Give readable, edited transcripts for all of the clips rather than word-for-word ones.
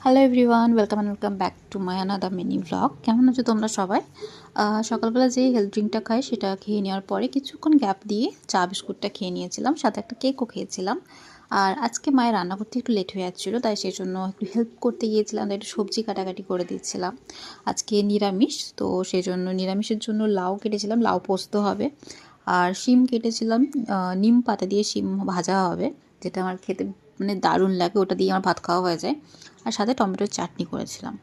Hello everyone, welcome back to my another mini vlog. কেমন আছো তোমরা সবাই? সকালবেলা যে হেলথ ড্রিঙ্কটা খাই সেটা খেয়ে নেওয়ার পরে কিছুক্ষণ গ্যাপ দিয়ে চা বিস্কুটটা খেয়ে নিয়েছিলাম, সাথে একটা কেকও খেয়েছিলাম। আর আজকে মায়ের রান্না করতে একটু লেট হয়ে যাচ্ছিলো, তাই সেই জন্য একটু হেল্প করতে গিয়েছিলাম, তাই একটু সবজি কাটাকাটি করে দিচ্ছিলাম। আজকে নিরামিষ, তো সেই জন্য নিরামিষের জন্য লাউ কেটেছিলাম, লাউ পোস্ত হবে। আর শিম কেটেছিলাম, নিম পাতা দিয়ে শিম ভাজা হবে, যেটা আমার খেতে মানে দারুণ লাগে, ওটা দিয়ে আমার ভাত খাওয়া হয়ে যায়। আর সাথে টমেটোর চাটনি করেছিলাম,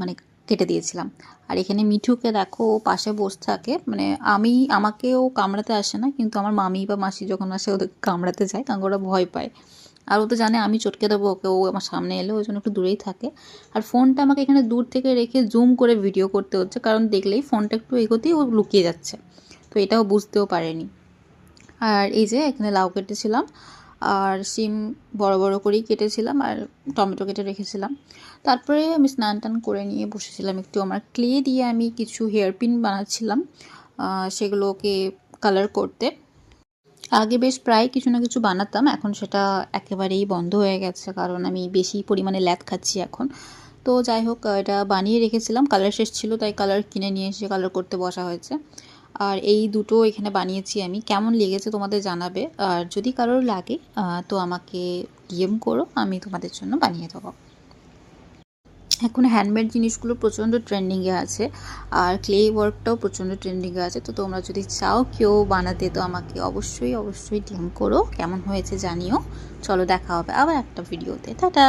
মানে কেটে দিয়েছিলাম। আর এখানে মিঠুকে দেখো, ও পাশে বসে থাকে, মানে আমাকেও কামড়াতে আসে না, কিন্তু আমার মামি বা মাসি যখন আসে ওদের কামড়াতে যায়, কারণ ওরা ভয় পায়। আর ও তো জানে আমি চটকে দেবো ওকে, ও আমার সামনে এলে ওই জন্য একটু দূরেই থাকে। আর ফোনটা আমাকে এখানে দূর থেকে রেখে জুম করে ভিডিও করতে হচ্ছে, কারণ দেখলেই ফোনটা একটু এগোতেই ও লুকিয়ে যাচ্ছে, তো এটাও বুঝতেও পারেনি। আর এই যে এখানে লাউ কেটেছিলাম, আর শিম বড় বড় করেই কেটেছিলাম, আর টমেটো কেটে রেখেছিলাম। তারপরে আমি স্নান টান করে নিয়ে বসেছিলাম একটু, আমার ক্লে দিয়ে আমি কিছু হেয়ারপিন বানাচ্ছিলাম, সেগুলোকে কালার করতে। আগে বেশ প্রায় কিছু না কিছু বানাতাম, এখন সেটা একেবারেই বন্ধ হয়ে গেছে, কারণ আমি বেশি পরিমাণে ল্যাদ খাচ্ছি এখন। তো যাই হোক, এটা বানিয়ে রেখেছিলাম, কালার শেষ ছিল তাই কালার কিনে নিয়ে এসে কালার করতে বসা হয়েছে। আর এই দুটো এখানে বানিয়েছি আমি, কেমন লেগেছে তোমাদের জানাবে, আর যদি কারোর লাগে তো আমাকে ডিএম করো, আমি তোমাদের জন্য বানিয়ে দেবো। এখন হ্যান্ডমেড জিনিসগুলো প্রচণ্ড ট্রেন্ডিংয়ে আছে, আর ক্লে ওয়ার্কটাও প্রচণ্ড ট্রেন্ডিংয়ে আছে। তো তোমরা যদি চাও কেউ বানাতে, তো আমাকে অবশ্যই অবশ্যই ডিএম করো, কেমন হয়েছে জানিও। চলো দেখা হবে আবার একটা ভিডিওতে, টাটা।